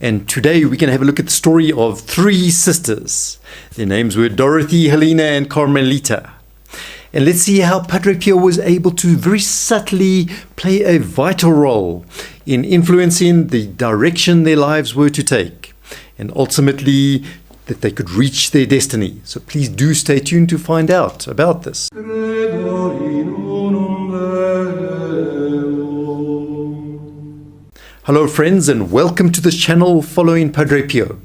And today we're going to have a look at the story of three sisters. Their names were Dorothy, Helena and Carmelita. And let's see how Padre Pio was able to very subtly play a vital role in influencing the direction their lives were to take, and ultimately that they could reach their destiny. So please do stay tuned to find out about this. Hello friends, and welcome to this channel following Padre Pio,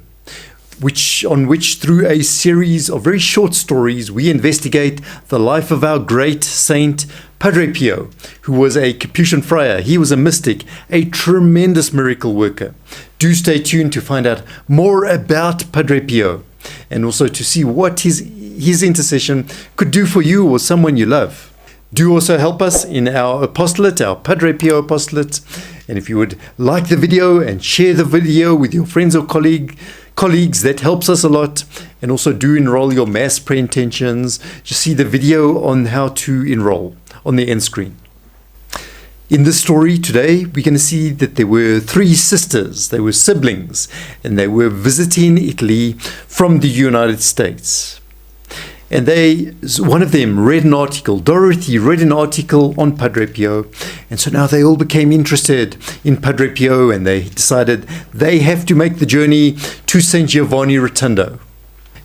on which through a series of very short stories we investigate the life of our great saint Padre Pio, who was a Capuchin friar. He was a mystic, a tremendous miracle worker. Do stay tuned to find out more about Padre Pio and also to see what his intercession could do for you or someone you love. Do also help us in our apostolate, our Padre Pio apostolate. And if you would like the video and share the video with your friends or colleagues, that helps us a lot. And also do enroll your mass prayer intentions. Just see the video on how to enroll on the end screen. In this story today, we're going to see that there were three sisters. They were siblings, and they were visiting Italy from the United States. And one of them read an article, Dorothy read an article on Padre Pio, and so now they all became interested in Padre Pio, and they decided they have to make the journey to San Giovanni Rotondo.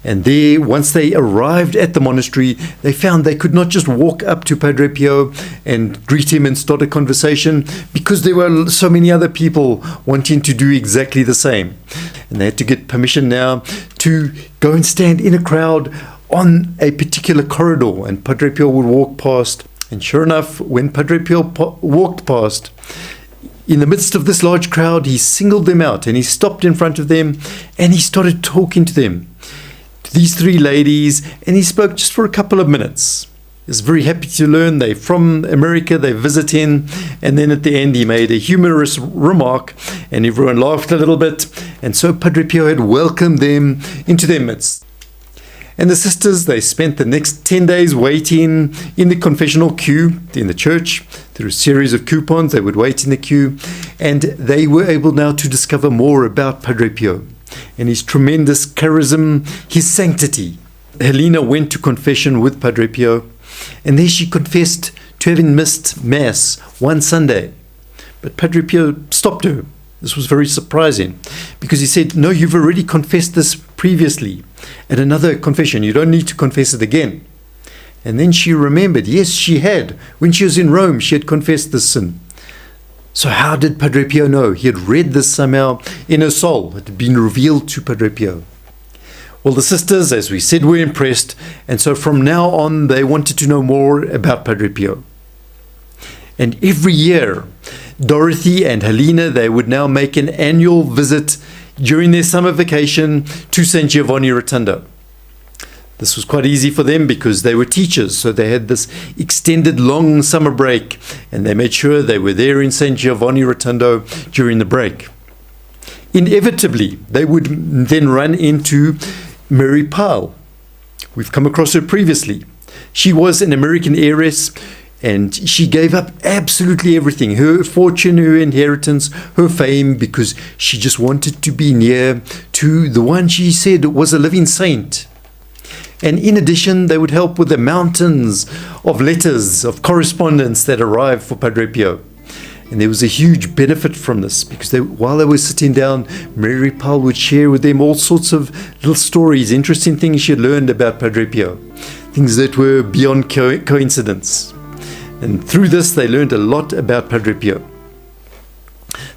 And there, once they arrived at the monastery, they found they could not just walk up to Padre Pio and greet him and start a conversation, because there were so many other people wanting to do exactly the same. And they had to get permission now to go and stand in a crowd on a particular corridor, and Padre Pio would walk past. And sure enough, when Padre Pio walked past, in the midst of this large crowd, he singled them out and he stopped in front of them and he started talking to them, to these three ladies, and he spoke just for a couple of minutes. He was very happy to learn they're from America, they're visiting, and then at the end he made a humorous remark and everyone laughed a little bit, and so Padre Pio had welcomed them into their midst. And the sisters, they spent the next 10 days waiting in the confessional queue in the church. Through a series of coupons, they would wait in the queue. And they were able now to discover more about Padre Pio and his tremendous charism, his sanctity. Helena went to confession with Padre Pio, and there she confessed to having missed Mass one Sunday. But Padre Pio stopped her. This was very surprising, because he said, no, you've already confessed this previously at another confession. You don't need to confess it again. And then she remembered, yes, she had. When she was in Rome, she had confessed this sin. So how did Padre Pio know? He had read this somehow in her soul. It had been revealed to Padre Pio. Well, the sisters, as we said, were impressed. And so from now on, they wanted to know more about Padre Pio. And every year, Dorothy and Helena, they would now make an annual visit during their summer vacation to San Giovanni Rotondo. This was quite easy for them because they were teachers, so they had this extended long summer break, and they made sure they were there in San Giovanni Rotondo during the break. Inevitably, they would then run into Mary Pyle. We've come across her previously. She was an American heiress, and she gave up absolutely everything, her fortune, her inheritance, her fame, because she just wanted to be near to the one she said was a living saint. And in addition, they would help with the mountains of letters, of correspondence that arrived for Padre Pio. And there was a huge benefit from this, because while they were sitting down, Mary Pyle would share with them all sorts of little stories, interesting things she had learned about Padre Pio, things that were beyond coincidence. And through this, they learned a lot about Padre Pio.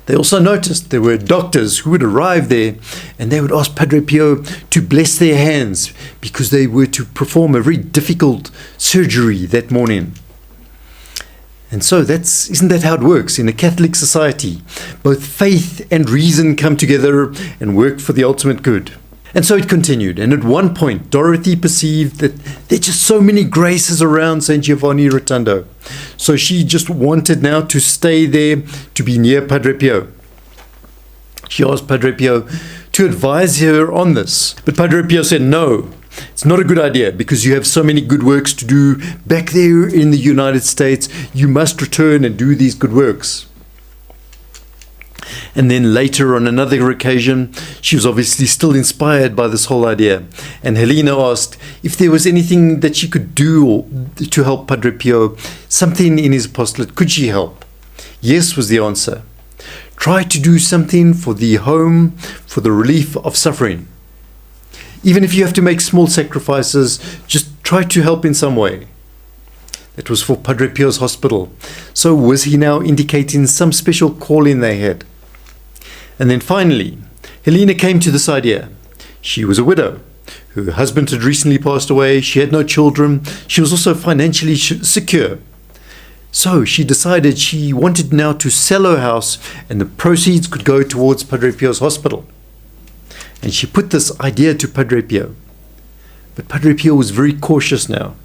They also noticed there were doctors who would arrive there, and they would ask Padre Pio to bless their hands because they were to perform a very difficult surgery that morning. And so isn't that how it works in a Catholic society? Both faith and reason come together and work for the ultimate good. And so it continued, and at one point Dorothy perceived that there are just so many graces around San Giovanni Rotondo. So she just wanted now to stay there, to be near Padre Pio. She asked Padre Pio to advise her on this. But Padre Pio said, no, it's not a good idea, because you have so many good works to do back there in the United States. You must return and do these good works. And then later, on another occasion, she was obviously still inspired by this whole idea. And Helena asked if there was anything that she could do to help Padre Pio, something in his apostolate. Could she help? Yes was the answer. Try to do something for the home, for the relief of suffering. Even if you have to make small sacrifices, just try to help in some way. That was for Padre Pio's hospital. So was he now indicating some special calling they had? And then finally, Helena came to this idea. She was a widow. Her husband had recently passed away. She had no children. She was also financially secure. So she decided she wanted now to sell her house, and the proceeds could go towards Padre Pio's hospital. And she put this idea to Padre Pio. But Padre Pio was very cautious now.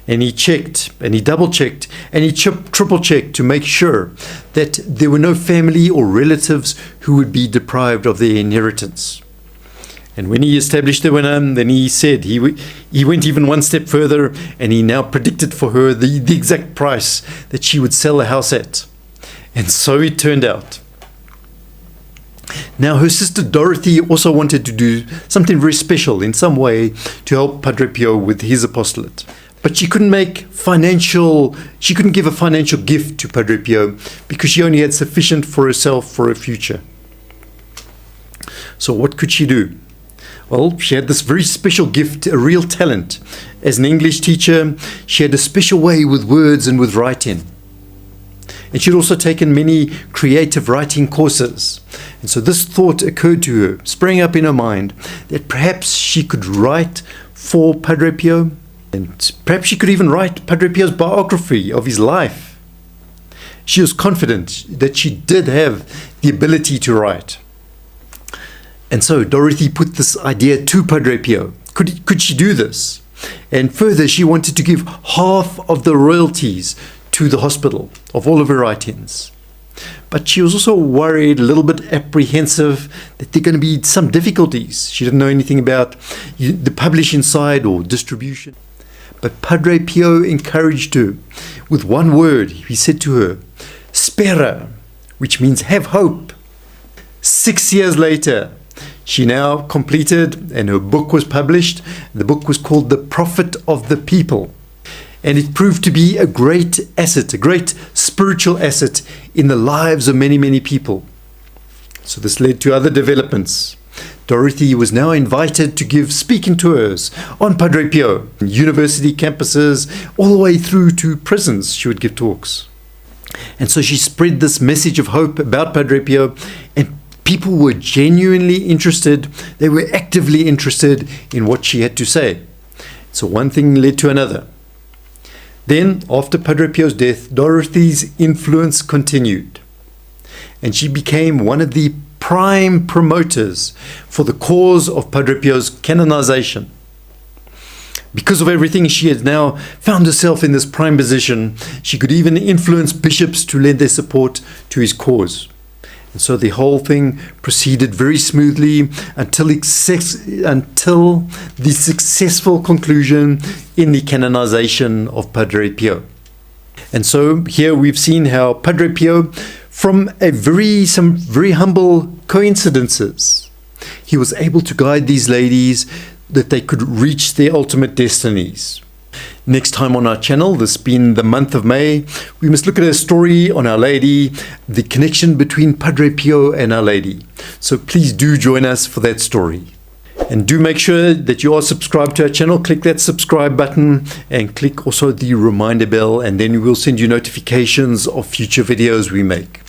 And he checked, and he double-checked, and he triple-checked to make sure that there were no family or relatives who would be deprived of their inheritance. And when he established there were none, then he said, he went even one step further, and he now predicted for her the exact price that she would sell the house at. And so it turned out. Now her sister Dorothy also wanted to do something very special in some way to help Padre Pio with his apostolate. But she couldn't give a financial gift to Padre Pio because she only had sufficient for herself for her future. So what could she do? Well, she had this very special gift, a real talent. As an English teacher, she had a special way with words and with writing. And she'd also taken many creative writing courses. And so this thought occurred to her, sprang up in her mind, that perhaps she could write for Padre Pio. And perhaps she could even write Padre Pio's biography of his life. She was confident that she did have the ability to write. And so Dorothy put this idea to Padre Pio. Could she do this? And further, she wanted to give half of the royalties to the hospital of all of her writings. But she was also worried, a little bit apprehensive, that there are going to be some difficulties. She didn't know anything about the publishing side or distribution. But Padre Pio encouraged her with one word. He said to her, "Spera," which means have hope. 6 years later, she now completed, and her book was published. The book was called The Prophet of the People. And it proved to be a great asset, a great spiritual asset in the lives of many, many people. So this led to other developments. Dorothy was now invited to give speaking tours on Padre Pio, university campuses, all the way through to prisons. She would give talks. And so she spread this message of hope about Padre Pio, and people were genuinely interested. They were actively interested in what she had to say. So one thing led to another. Then, after Padre Pio's death, Dorothy's influence continued, and she became one of the prime promoters for the cause of Padre Pio's canonization. Because of everything, she had now found herself in this prime position. She could even influence bishops to lend their support to his cause. And so the whole thing proceeded very smoothly until the successful conclusion in the canonization of Padre Pio. And so here we've seen how Padre Pio, from some very humble coincidences, he was able to guide these ladies that they could reach their ultimate destinies. Next time on our channel, this being the month of May, we must look at a story on Our Lady, the connection between Padre Pio and Our Lady. So please do join us for that story. And do make sure that you are subscribed to our channel. Click that subscribe button and click also the reminder bell, and then we will send you notifications of future videos we make.